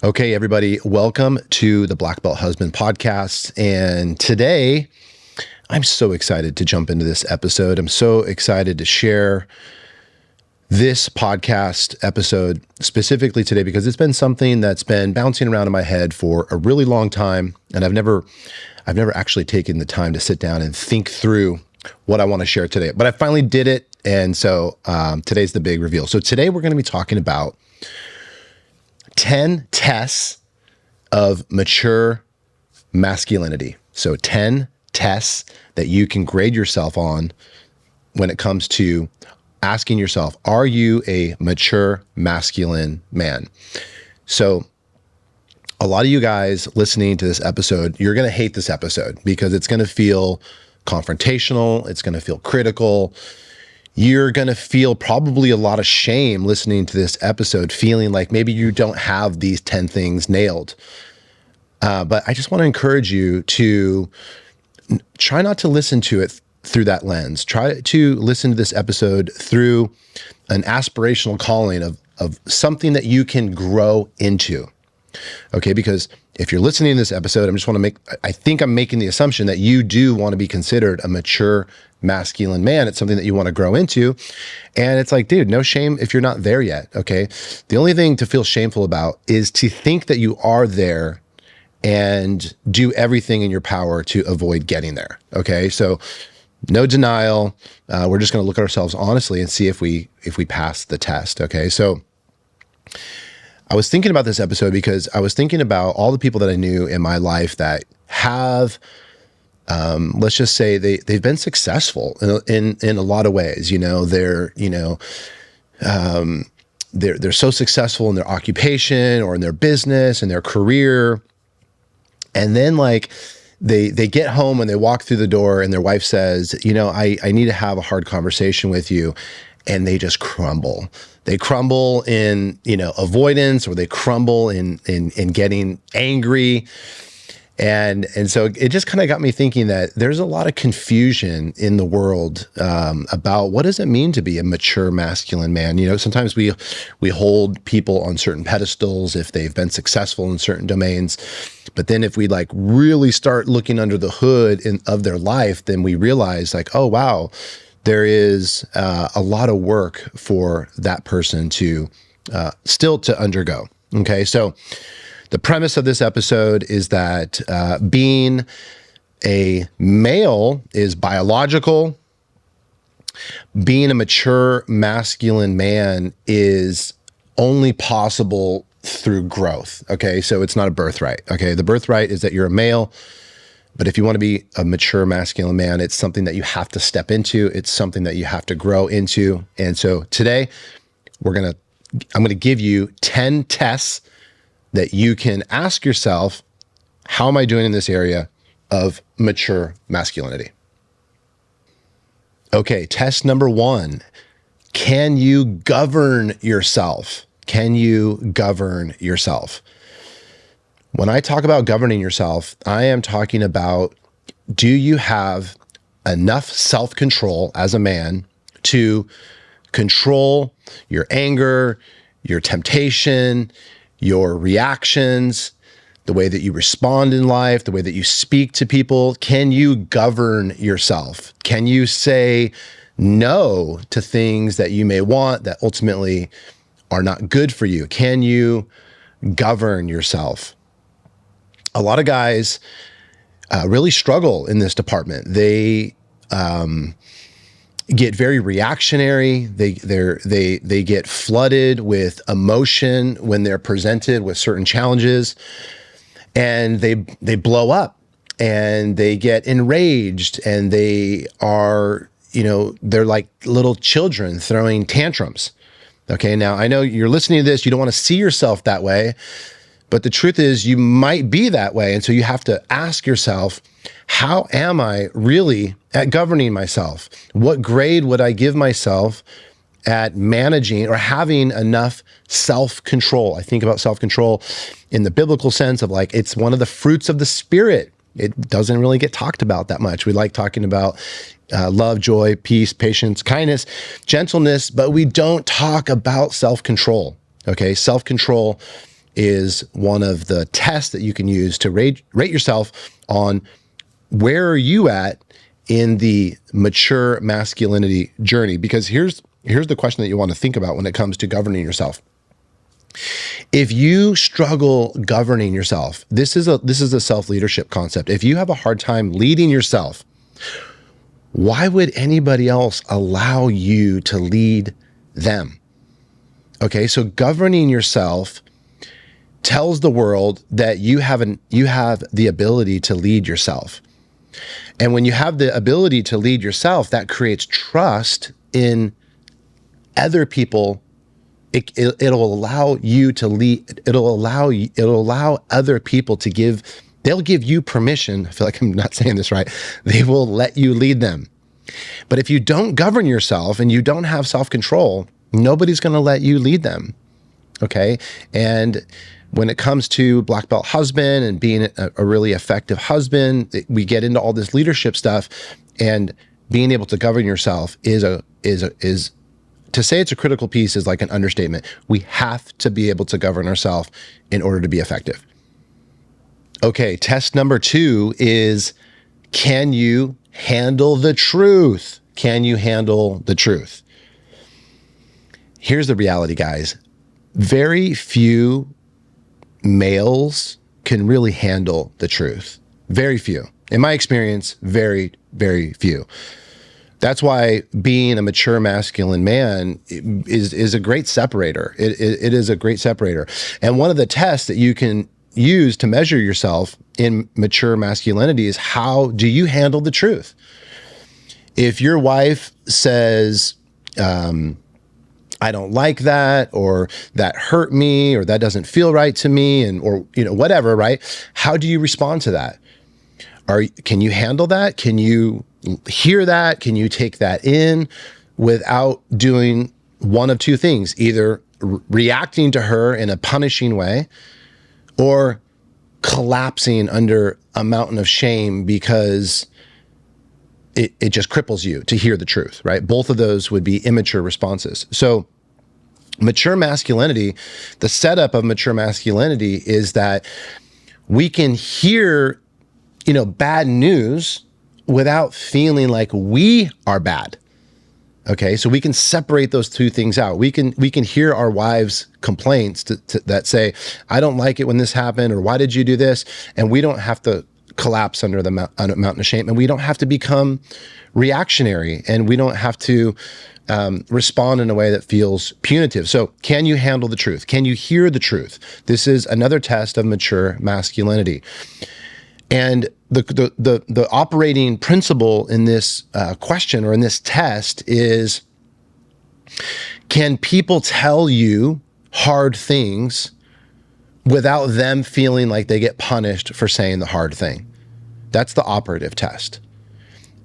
Okay, everybody, welcome to the Black Belt Husband podcast. And today, I'm so excited to jump into this episode. I'm so excited to share this podcast episode specifically today because it's been something that's been bouncing around in my head for a really long time. And I've never actually taken the time to sit down and think through what I want to share today. But I finally did it. And so today's the big reveal. So today we're going to be talking about 10 tests of mature masculinity. So 10 tests that you can grade yourself on when it comes to asking yourself, are you a mature masculine man? So a lot of you guys listening to this episode, you're going to hate this episode because it's going to feel confrontational. It's going to feel critical. You're going to feel probably a lot of shame listening to this episode, feeling like maybe you don't have these 10 things nailed. But I just want to encourage you to try not to listen to it through that lens. Try to listen to this episode through an aspirational calling of something that you can grow into. Okay, because if you're listening to this episode, I think I'm making the assumption that you do want to be considered a mature masculine man. It's something that you want to grow into. And it's like, dude, no shame if you're not there yet. Okay. The only thing to feel shameful about is to think that you are there and do everything in your power to avoid getting there. Okay. So no denial. We're just going to look at ourselves honestly and see if we pass the test. Okay. So I was thinking about this episode because I was thinking about all the people that I knew in my life that have, let's just say they've been successful in a lot of ways. They're so successful in their occupation or in their business and their career. And then they get home and they walk through the door and their wife says, I need to have a hard conversation with you. And they just crumble. They crumble in, avoidance, or they crumble in getting angry. And so it just kind of got me thinking that there's a lot of confusion in the world about what does it mean to be a mature masculine man. Sometimes we hold people on certain pedestals if they've been successful in certain domains. But then if we really start looking under the hood of their life, then we realize oh, wow, there is a lot of work for that person to still to undergo. Okay, so the premise of this episode is that being a male is biological. Being a mature masculine man is only possible through growth. Okay, so it's not a birthright. Okay, the birthright is that you're a male. But if you want to be a mature masculine man, it's something that you have to step into. It's something that you have to grow into. And so today I'm going to give you 10 tests that you can ask yourself, how am I doing in this area of mature masculinity? Okay, test number 1. Can you govern yourself? Can you govern yourself? When I talk about governing yourself, I am talking about, do you have enough self-control as a man to control your anger, your temptation, your reactions, the way that you respond in life, the way that you speak to people? Can you govern yourself? Can you say no to things that you may want that ultimately are not good for you? Can you govern yourself? A lot of guys really struggle in this department. They get very reactionary. They get flooded with emotion when they're presented with certain challenges, and they blow up and they get enraged, and they are, they're like little children throwing tantrums. Okay, now I know you're listening to this, you don't want to see yourself that way. But the truth is you might be that way. And so you have to ask yourself, how am I really at governing myself? What grade would I give myself at managing or having enough self-control? I think about self-control in the biblical sense of it's one of the fruits of the Spirit. It doesn't really get talked about that much. We like talking about love, joy, peace, patience, kindness, gentleness, but we don't talk about self-control. Okay, self-control is one of the tests that you can use to rate yourself on where are you at in the mature masculinity journey. Because here's the question that you want to think about when it comes to governing yourself. If you struggle governing yourself, this is a self-leadership concept. If you have a hard time leading yourself, why would anybody else allow you to lead them? Okay, so governing yourself tells the world that you have the ability to lead yourself. And when you have the ability to lead yourself, that creates trust in other people. It'll allow you to lead. It'll allow other people to they'll give you permission. I feel like I'm not saying this right. They will let you lead them. But if you don't govern yourself and you don't have self-control, nobody's going to let you lead them. Okay. And when it comes to black belt husband and being a really effective husband, we get into all this leadership stuff, and being able to govern yourself is to say it's a critical piece is like an understatement. We have to be able to govern ourselves in order to be effective. Okay, test number 2 is, can you handle the truth? Can you handle the truth? Here's the reality, guys. Very few males can really handle the truth. Very few. In my experience, very, very few. That's why being a mature masculine man is a great separator. It is a great separator. And one of the tests that you can use to measure yourself in mature masculinity is, how do you handle the truth? If your wife says, I don't like that, or that hurt me, or that doesn't feel right to me, or whatever, right? How do you respond to that? Can you handle that? Can you hear that? Can you take that in without doing one of two things? Either reacting to her in a punishing way, or collapsing under a mountain of shame because it just cripples you to hear the truth, right? Both of those would be immature responses. So mature masculinity, the setup of mature masculinity is that we can hear, bad news without feeling like we are bad. Okay, so we can separate those two things out. We can hear our wives' complaints that say, I don't like it when this happened, or why did you do this? And we don't have to collapse under the mountain of shame, and we don't have to become reactionary, and we don't have to respond in a way that feels punitive. So can you handle the truth? Can you hear the truth? This is another test of mature masculinity. And the operating principle in this question, or in this test, is, can people tell you hard things without them feeling like they get punished for saying the hard thing? That's the operative test.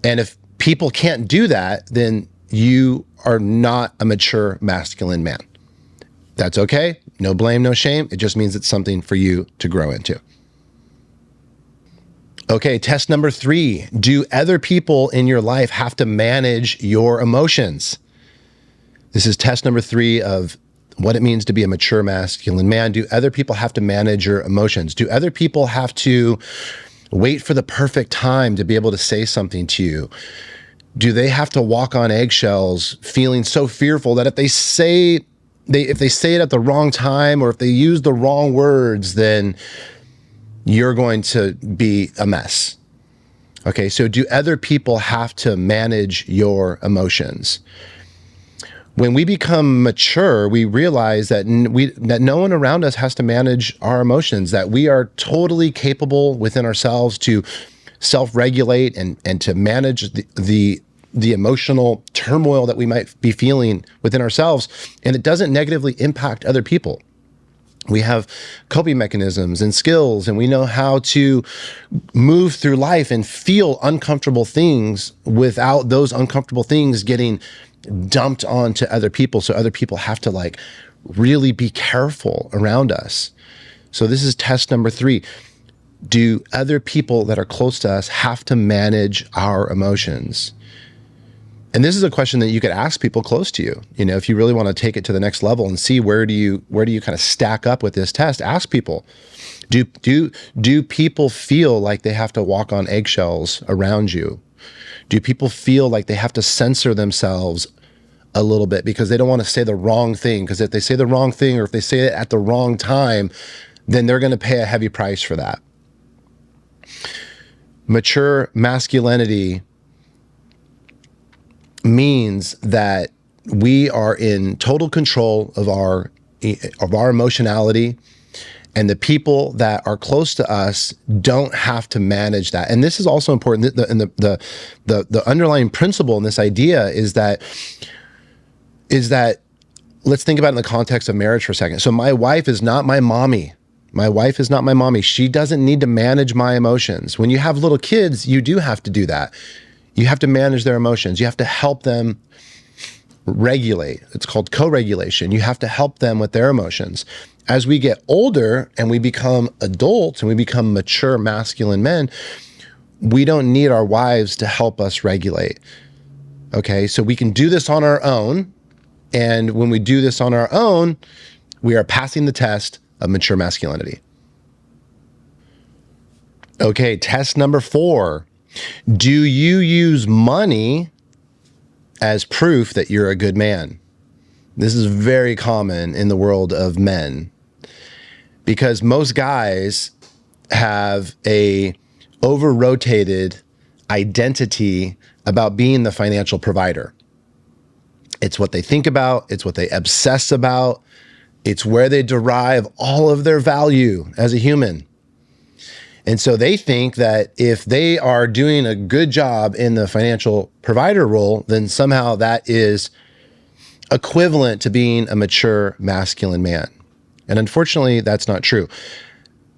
And if people can't do that, then you are not a mature masculine man. That's okay. No blame, no shame. It just means it's something for you to grow into. Okay, test number 3. Do other people in your life have to manage your emotions? This is test number 3 of what it means to be a mature masculine man. Do other people have to manage your emotions? Do other people have to wait for the perfect time to be able to say something to you? Do they have to walk on eggshells, feeling so fearful that if they say it at the wrong time, or if they use the wrong words, then you're going to be a mess? Okay, so do other people have to manage your emotions? When we become mature, we realize that no one around us has to manage our emotions, that we are totally capable within ourselves to self-regulate and to manage the emotional turmoil that we might be feeling within ourselves, and it doesn't negatively impact other people. We have coping mechanisms and skills, and we know how to move through life and feel uncomfortable things without those uncomfortable things getting dumped onto other people. So other people have to really be careful around us. So this is test number 3. Do other people that are close to us have to manage our emotions? And this is a question that you could ask people close to you. You know, if you really want to take it to the next level and see where do you kind of stack up with this test, ask people, do people feel like they have to walk on eggshells around you? Do people feel like they have to censor themselves a little bit because they don't want to say the wrong thing? Because if they say the wrong thing, or if they say it at the wrong time, then they're going to pay a heavy price for that. Mature masculinity means that we are in total control of our emotionality, and the people that are close to us don't have to manage that. And this is also important. The underlying principle in this idea is that let's think about it in the context of marriage for a second. So my wife is not my mommy. My wife is not my mommy. She doesn't need to manage my emotions. When you have little kids, you do have to do that. You have to manage their emotions. You have to help them regulate. It's called co-regulation. You have to help them with their emotions. As we get older and we become adults and we become mature masculine men, we don't need our wives to help us regulate. Okay, so we can do this on our own. And when we do this on our own, we are passing the test of mature masculinity. Okay, test number 4. Do you use money as proof that you're a good man? This is very common in the world of men because most guys have a over-rotated identity about being the financial provider. It's what they think about. It's what they obsess about. It's where they derive all of their value as a human. And so they think that if they are doing a good job in the financial provider role, then somehow that is equivalent to being a mature masculine man. And unfortunately, that's not true.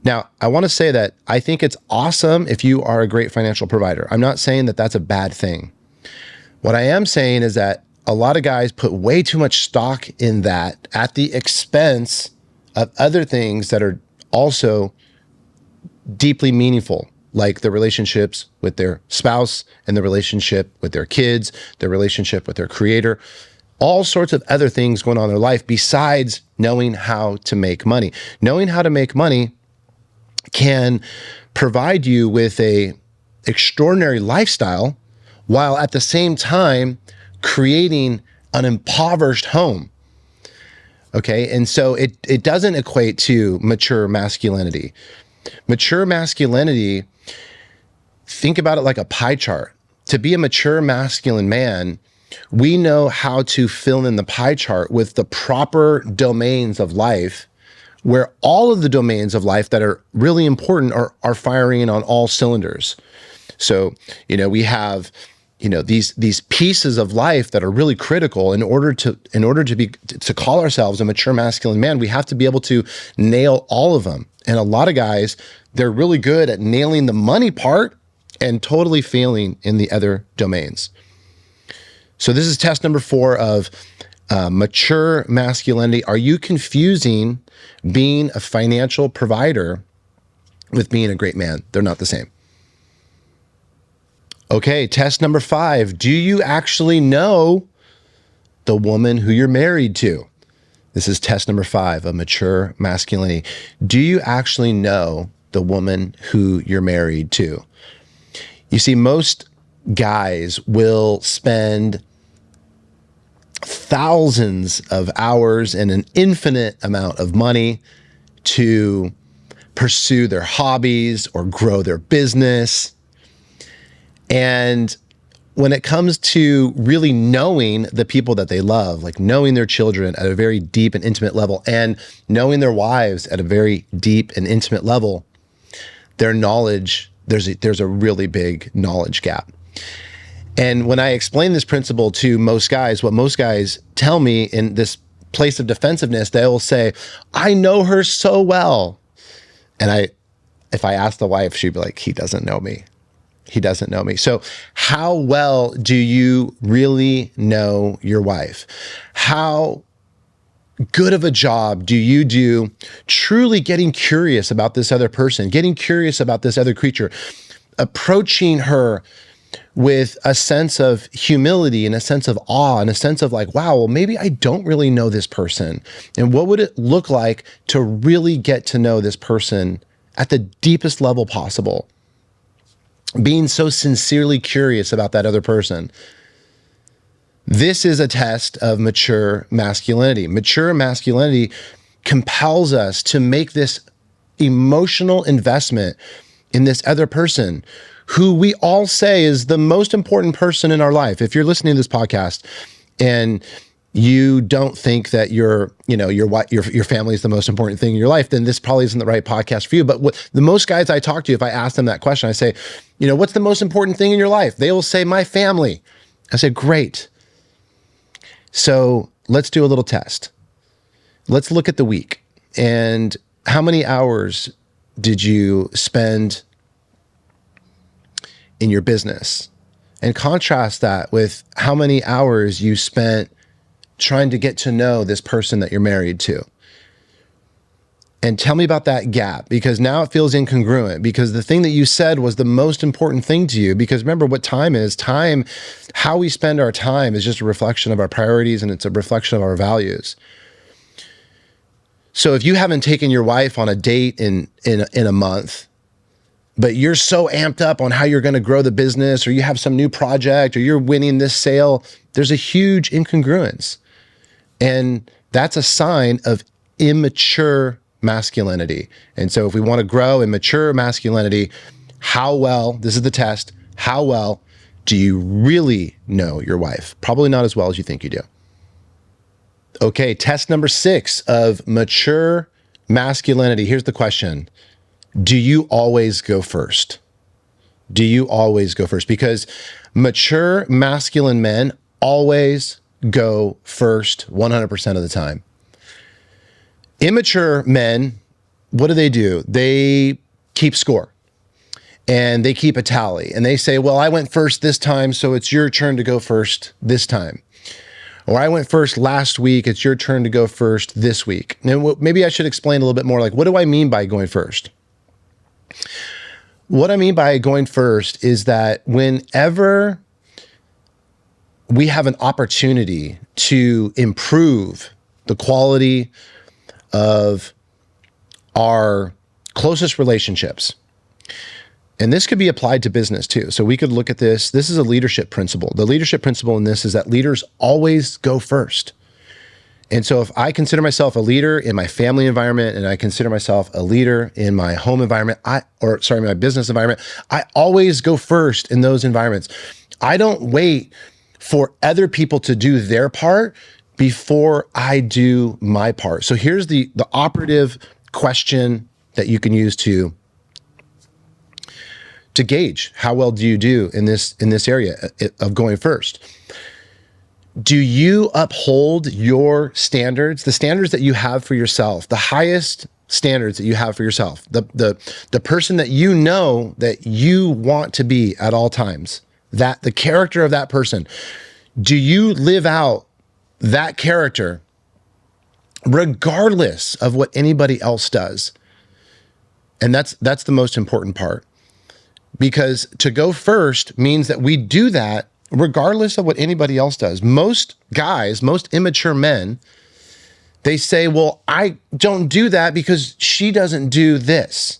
Now, I want to say that I think it's awesome if you are a great financial provider. I'm not saying that that's a bad thing. What I am saying is that a lot of guys put way too much stock in that at the expense of other things that are also deeply meaningful, like the relationships with their spouse and the relationship with their kids, their relationship with their creator, all sorts of other things going on in their life besides knowing how to make money. Knowing how to make money can provide you with a extraordinary lifestyle while at the same time creating an impoverished home. Okay, and so it doesn't equate to mature masculinity. Mature masculinity, think about it like a pie chart. To be a mature masculine man, we know how to fill in the pie chart with the proper domains of life, where all of the domains of life that are really important are firing on all cylinders. So, we have, these pieces of life that are really critical in order to call ourselves a mature masculine man. We have to be able to nail all of them. And a lot of guys, they're really good at nailing the money part and totally failing in the other domains. So this is test number 4 of mature masculinity. Are you confusing being a financial provider with being a great man? They're not the same. Okay, test number 5. Do you actually know the woman who you're married to? This is test number 5 of mature masculinity. Do you actually know the woman who you're married to? You see, most guys will spend thousands of hours and an infinite amount of money to pursue their hobbies or grow their business. And when it comes to really knowing the people that they love, like knowing their children at a very deep and intimate level and knowing their wives at a very deep and intimate level, their knowledge, there's a really big knowledge gap. And when I explain this principle to most guys, what most guys tell me in this place of defensiveness, they will say, I know her so well. And if I ask the wife, she'd be like, he doesn't know me. He doesn't know me. So how well do you really know your wife? How good of a job do you do truly getting curious about this other person, getting curious about this other creature, approaching her with a sense of humility and a sense of awe and a sense of like, wow, well, maybe I don't really know this person. And what would it look like to really get to know this person at the deepest level possible? Being so sincerely curious about that other person. This is a test of mature masculinity. Mature masculinity compels us to make this emotional investment in this other person who we all say is the most important person in our life. If you're listening to this podcast and you don't think that your family is the most important thing in your life, then this probably isn't the right podcast for you. But what the most guys I talk to, if I ask them that question, I say, what's the most important thing in your life? They will say, my family. I say, great. So let's do a little test. Let's look at the week. And how many hours did you spend in your business? And contrast that with how many hours you spent trying to get to know this person that you're married to. And tell me about that gap, because now it feels incongruent, because the thing that you said was the most important thing to you. Because remember what time is. Time, how we spend our time is just a reflection of our priorities, and it's a reflection of our values. So if you haven't taken your wife on a date in a month, but you're so amped up on how you're going to grow the business, or you have some new project, or you're winning this sale, there's a huge incongruence. And that's a sign of immature masculinity. And so if we want to grow in mature masculinity, how well, this is the test, how well do you really know your wife? Probably not as well as you think you do. Okay, test number 6 of mature masculinity. Here's the question. Do you always go first? Do you always go first? Because mature masculine men always go first 100% of the time. Immature men, what do? They keep score and they keep a tally, and they say, well, I went first this time, so it's your turn to go first this time. Or I went first last week, it's your turn to go first this week. And maybe I should explain a little bit more, like, what do I mean by going first? What I mean by going first is that whenever we have an opportunity to improve the quality of our closest relationships, and this could be applied to business too. So we could look at this. This is a leadership principle. The leadership principle in this is that leaders always go first. And so if I consider myself a leader in my family environment, and I consider myself a leader in my home environment, my business environment, I always go first in those environments. I don't wait for other people to do their part before I do my part. So here's the operative question that you can use to gauge how well do you do in this area of going first. Do you uphold your standards, the standards that you have for yourself, the highest standards that you have for yourself, the person that you know that you want to be at all times, that the character of that person? Do you live out that character regardless of what anybody else does? And that's the most important part, because to go first means that we do that regardless of what anybody else does. Most guys, most immature men, they say, well, I don't do that because she doesn't do this.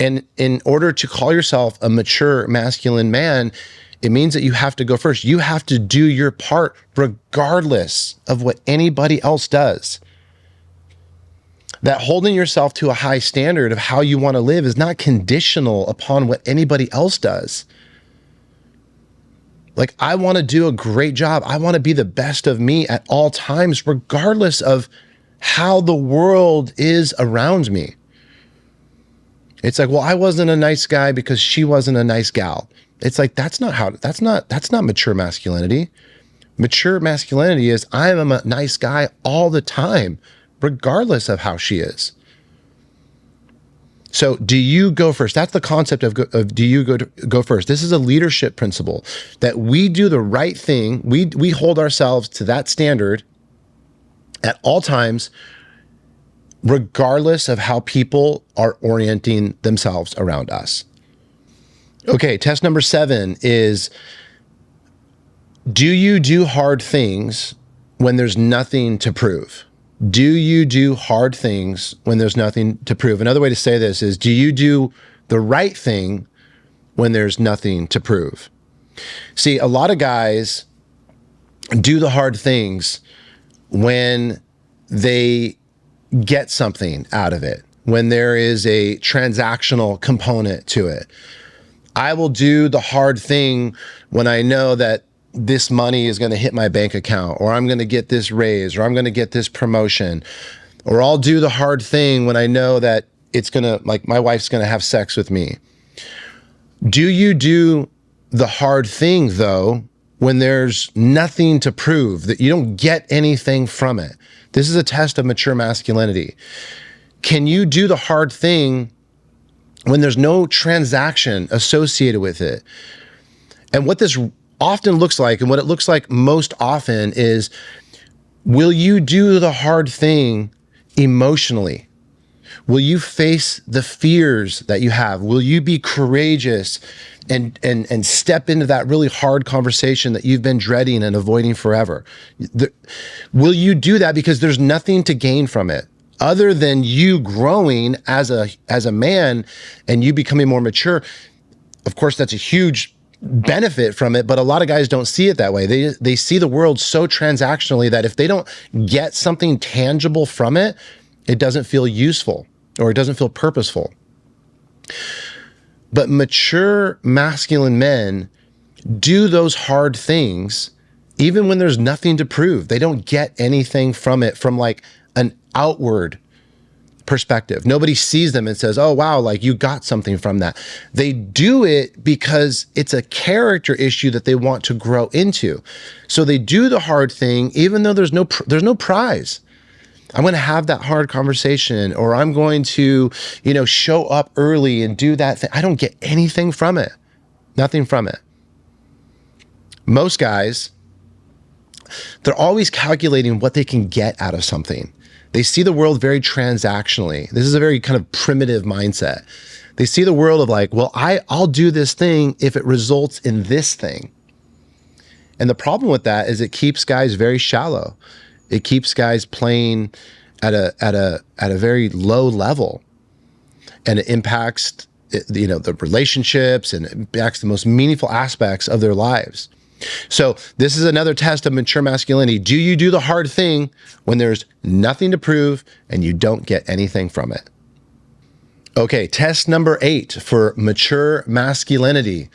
And in order to call yourself a mature masculine man, it means that you have to go first. You have to do your part regardless of what anybody else does. That holding yourself to a high standard of how you want to live is not conditional upon what anybody else does. Like, I want to do a great job. I want to be the best of me at all times, regardless of how the world is around me. It's like, well, I wasn't a nice guy because she wasn't a nice gal. It's like, that's not mature masculinity. Mature masculinity is, I am a nice guy all the time, regardless of how she is. So do you go first? That's the concept of do you go first? This is a leadership principle, that we do the right thing. We hold ourselves to that standard at all times, regardless of how people are orienting themselves around us. Okay, test number 7 is, do you do hard things when there's nothing to prove? Do you do hard things when there's nothing to prove? Another way to say this is, do you do the right thing when there's nothing to prove? See, a lot of guys do the hard things when they get something out of it, when there is a transactional component to it. I will do the hard thing when I know that this money is going to hit my bank account, or I'm going to get this raise, or I'm going to get this promotion. Or I'll do the hard thing when I know that it's going to, like, my wife's going to have sex with me. Do you do the hard thing, though, when there's nothing to prove, that you don't get anything from it? This is a test of mature masculinity. Can you do the hard thing when there's no transaction associated with it? And what this often looks like, and what it looks like most often, is, will you do the hard thing emotionally? Will you face the fears that you have? Will you be courageous and step into that really hard conversation that you've been dreading and avoiding forever? Will you do that because there's nothing to gain from it other than you growing as a man and you becoming more mature? Of course, that's a huge benefit from it, but a lot of guys don't see it that way. They see the world so transactionally that if they don't get something tangible from it, it doesn't feel useful or it doesn't feel purposeful. But mature masculine men do those hard things even when there's nothing to prove. They don't get anything from it from like an outward perspective. Nobody sees them and says, oh, wow, like you got something from that. They do it because it's a character issue that they want to grow into. So they do the hard thing, even though there's no prize. I'm going to have that hard conversation, or I'm going to, show up early and do that thing. I don't get anything from it. Nothing from it. Most guys, they're always calculating what they can get out of something. They see the world very transactionally. This is a very kind of primitive mindset. They see the world of like, well, I'll do this thing if it results in this thing. And the problem with that is it keeps guys very shallow. It keeps guys playing at a very low level, and it impacts the relationships, and it impacts the most meaningful aspects of their lives. So this is another test of mature masculinity. Do you do the hard thing when there's nothing to prove and you don't get anything from it? Okay, test number 8 for mature masculinity.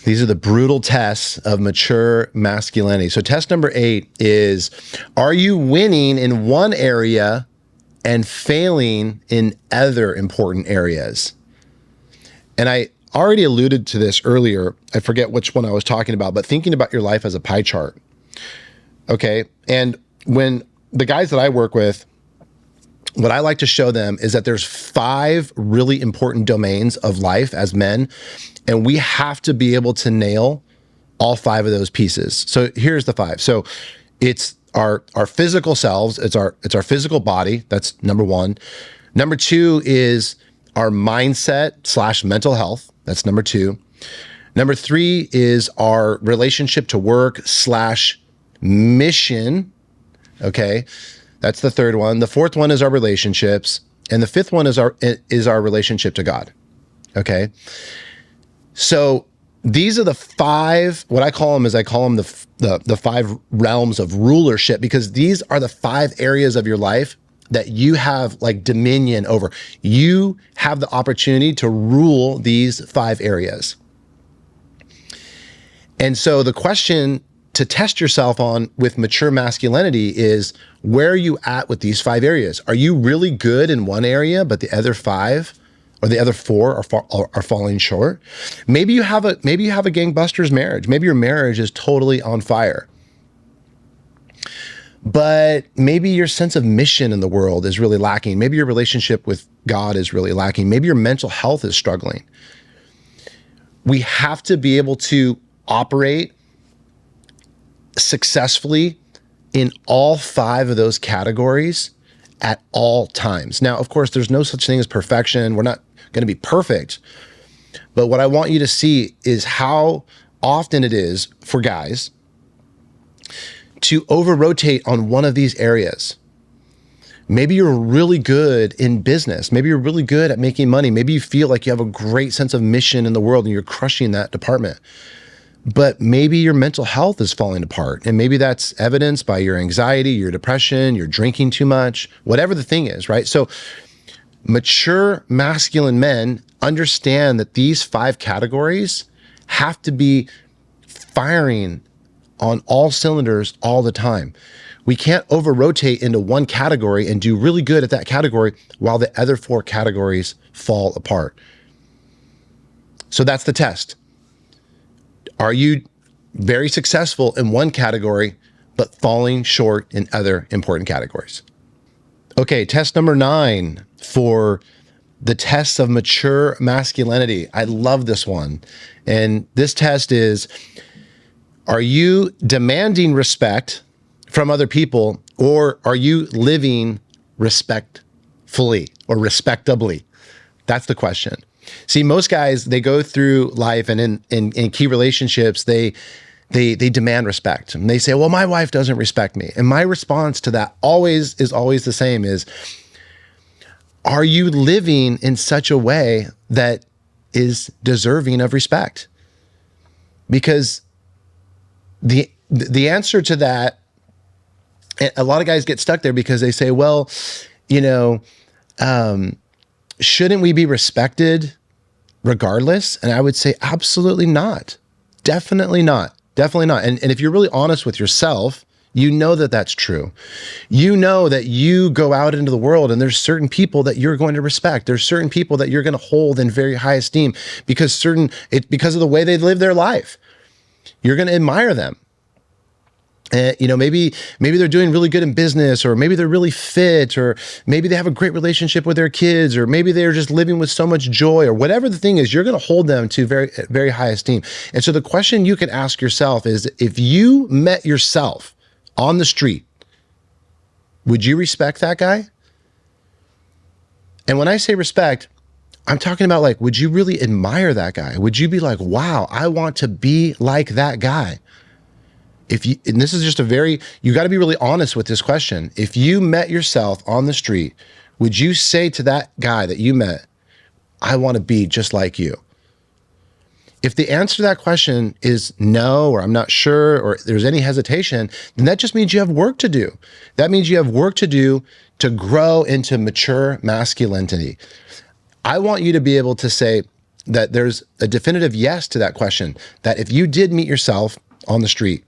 These are the brutal tests of mature masculinity. So test number 8 is, are you winning in one area and failing in other important areas? And I already alluded to this earlier. I forget which one I was talking about, but thinking about your life as a pie chart. Okay. And when the guys that I work with, what I like to show them is that there's 5 really important domains of life as men, and we have to be able to nail all 5 of those pieces. So here's the 5. So it's our physical selves. It's our physical body. That's number 1. Number 2 is our mindset / mental health. That's number 2. Number 3 is our relationship to work / mission. Okay. That's the 3rd one. The 4th one is our relationships. And the 5th one is our relationship to God. Okay. So these are the 5, what I call them is the 5 realms of rulership, because these are the 5 areas of your life that you have like dominion over. You have the opportunity to rule these 5 areas. And so the question to test yourself on with mature masculinity is, where are you at with these 5 areas? Are you really good in one area, but the other 5 or the other 4 are falling short? Maybe you have a gangbuster's marriage. Maybe your marriage is totally on fire. But maybe your sense of mission in the world is really lacking. Maybe your relationship with God is really lacking. Maybe your mental health is struggling. We have to be able to operate successfully in all 5 of those categories at all times. Now, of course, there's no such thing as perfection. We're not going to be perfect, But what I want you to see is how often it is for guys to over-rotate on one of these areas. Maybe you're really good in business. Maybe you're really good at making money. Maybe you feel like you have a great sense of mission in the world and you're crushing that department. But maybe your mental health is falling apart. And maybe that's evidenced by your anxiety, your depression, you're drinking too much, whatever the thing is, right? So mature masculine men understand that these 5 categories have to be firing on all cylinders all the time. We can't over-rotate into one category and do really good at that category while the other 4 categories fall apart. So that's the test. Are you very successful in one category, but falling short in other important categories? Okay, test number 9 for the tests of mature masculinity. I love this one. And this test is, are you demanding respect from other people, or are you living respectfully or respectably? That's the question. See, most guys, they go through life and in key relationships, they demand respect. And they say, well, my wife doesn't respect me. And my response to that always the same is, are you living in such a way that is deserving of respect? Because the answer to that, a lot of guys get stuck there because they say, well, shouldn't we be respected regardless? And I would say, absolutely not. Definitely not. Definitely not. And if you're really honest with yourself, you know that that's true. You know that you go out into the world and there's certain people that you're going to respect. There's certain people that you're going to hold in very high esteem because of the way they live their life. You're going to admire them. And, maybe they're doing really good in business, or maybe they're really fit, or maybe they have a great relationship with their kids, or maybe they're just living with so much joy, or whatever the thing is, you're going to hold them to very, very high esteem. And so the question you can ask yourself is, if you met yourself on the street, would you respect that guy? And when I say respect, I'm talking about like, would you really admire that guy? Would you be like, wow, I want to be like that guy? And this is just you got to be really honest with this question. If you met yourself on the street, would you say to that guy that you met, I want to be just like you? If the answer to that question is no, or I'm not sure, or there's any hesitation, then that just means you have work to do. That means you have work to do to grow into mature masculinity. I want you to be able to say that there's a definitive yes to that question, that if you did meet yourself on the street,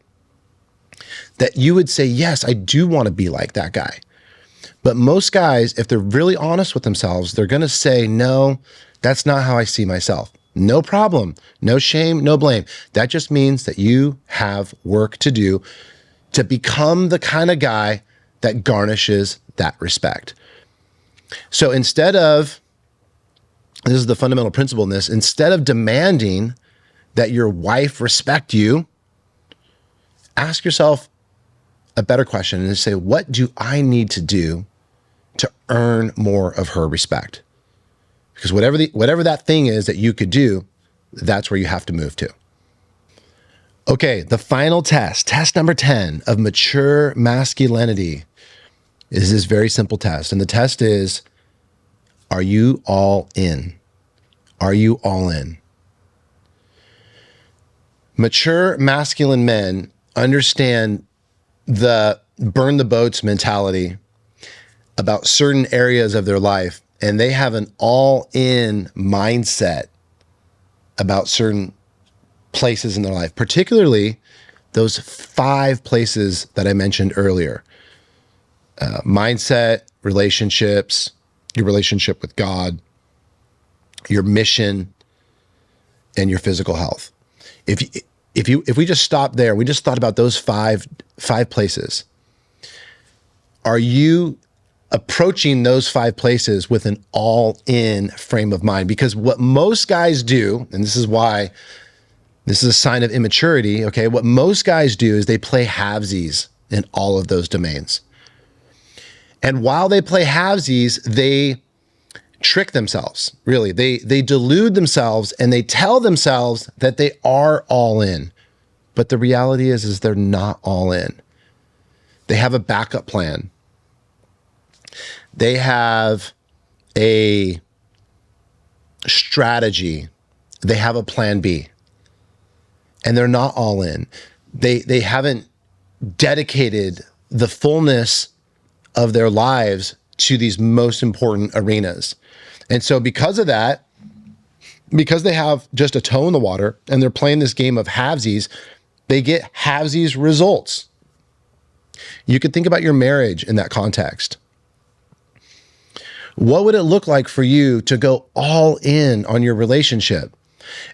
that you would say, yes, I do want to be like that guy. But most guys, if they're really honest with themselves, they're going to say, no, that's not how I see myself. No problem, no shame, no blame. That just means that you have work to do to become the kind of guy that garnishes that respect. So this is the fundamental principle in this, instead of demanding that your wife respect you, ask yourself a better question and say, what do I need to do to earn more of her respect? Because whatever that thing is that you could do, that's where you have to move to. Okay, the final test number 10 of mature masculinity is this very simple test. And the test is, are you all in? Are you all in? Mature masculine men understand the burn the boats mentality about certain areas of their life, and they have an all-in mindset about certain places in their life, particularly those 5 places that I mentioned earlier. Mindset, relationships, your relationship with God, your mission, and your physical health. If we just stop there, we just thought about those five places. Are you approaching those 5 places with an all-in frame of mind? Because what most guys do, and this is why this is a sign of immaturity, okay? What most guys do is they play halvesies in all of those domains. And while they play halvesies, they trick themselves, really. They delude themselves and they tell themselves that they are all in. But the reality is they're not all in. They have a backup plan. They have a strategy. They have a plan B. And they're not all in. They haven't dedicated the fullness of their lives to these most important arenas. And so because of that, because they have just a toe in the water and they're playing this game of halvesies, they get halvesies results. You could think about your marriage in that context. What would it look like for you to go all in on your relationship?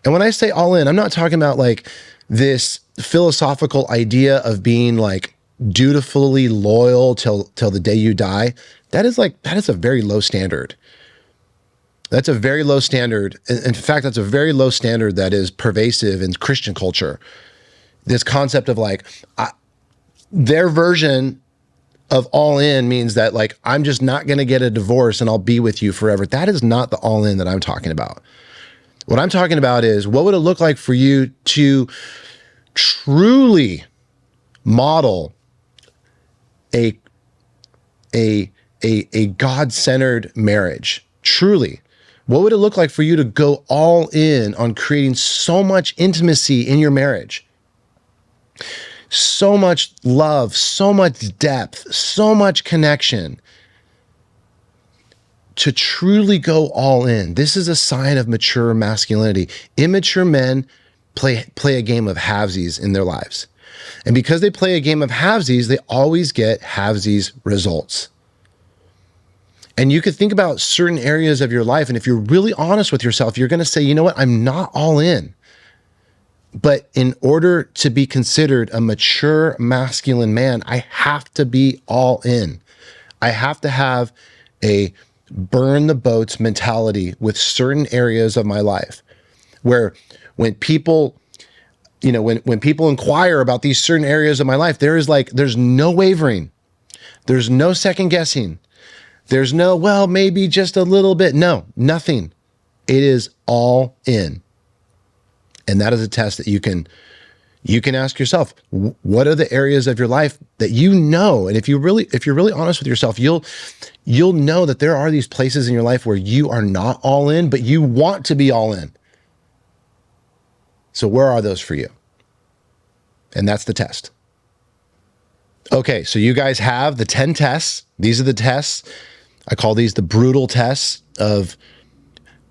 And when I say all in, I'm not talking about like this philosophical idea of being like dutifully loyal till the day you die. That is a very low standard. That's a very low standard. In fact, that's a very low standard that is pervasive in Christian culture. This concept of like, their version of all in means that like, I'm just not going to get a divorce and I'll be with you forever. That is not the all in that I'm talking about. What I'm talking about is, what would it look like for you to truly model a God-centered marriage? Truly. What would it look like for you to go all in on creating so much intimacy in your marriage? So much love, so much depth, so much connection. To truly go all in. This is a sign of mature masculinity. Immature men play a game of halvesies in their lives. And because they play a game of halvesies, they always get halvesies results. And you could think about certain areas of your life, and if you're really honest with yourself, you're going to say, you know what, I'm not all in. But in order to be considered a mature masculine man, I have to be all in. I have to have a burn the boats mentality with certain areas of my life, where when people, when people inquire about these certain areas of my life, there's no wavering. There's no second guessing. There's no, well, maybe just a little bit. No, nothing. It is all in. And that is a test that you can ask yourself, what are the areas of your life that you know? And if you're really honest with yourself, you'll know that there are these places in your life where you are not all in, but you want to be all in. So where are those for you? And that's the test. Okay, so you guys have the 10 tests. These are the tests. I call these the brutal tests of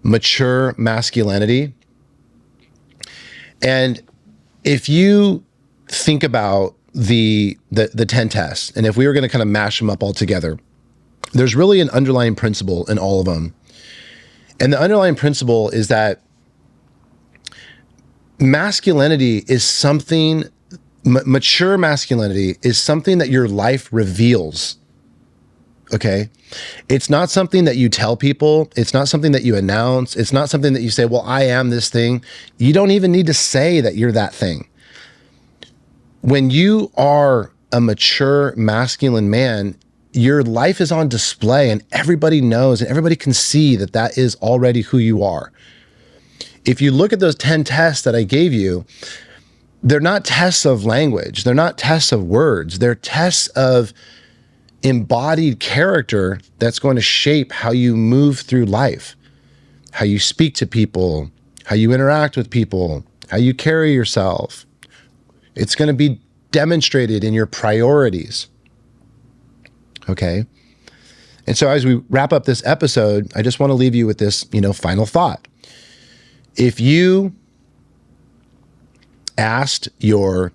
mature masculinity. And if you think about the 10 tests, and if we were going to kind of mash them up all together, there's really an underlying principle in all of them. And the underlying principle is that masculinity is something, mature masculinity is something that your life reveals. Okay? It's not something that you tell people. It's not something that you announce. It's not something that you say, well, I am this thing. You don't even need to say that you're that thing. When you are a mature masculine man, your life is on display and everybody knows and everybody can see that that is already who you are. If you look at those 10 tests that I gave you, they're not tests of language. They're not tests of words. They're tests of embodied character that's going to shape how you move through life, how you speak to people, how you interact with people, how you carry yourself. It's going to be demonstrated in your priorities. Okay? And so as we wrap up this episode, I just want to leave you with this, final thought. If you asked your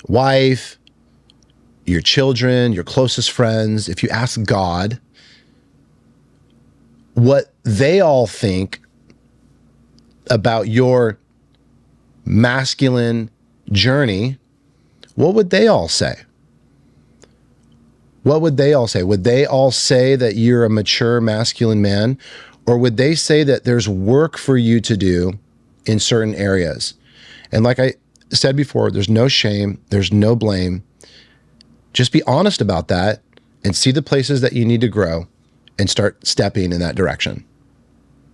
wife, your children, your closest friends, if you ask God what they all think about your masculine journey, what would they all say? What would they all say? Would they all say that you're a mature masculine man? Or would they say that there's work for you to do in certain areas? And like I said before, there's no shame, there's no blame. Just be honest about that and see the places that you need to grow and start stepping in that direction.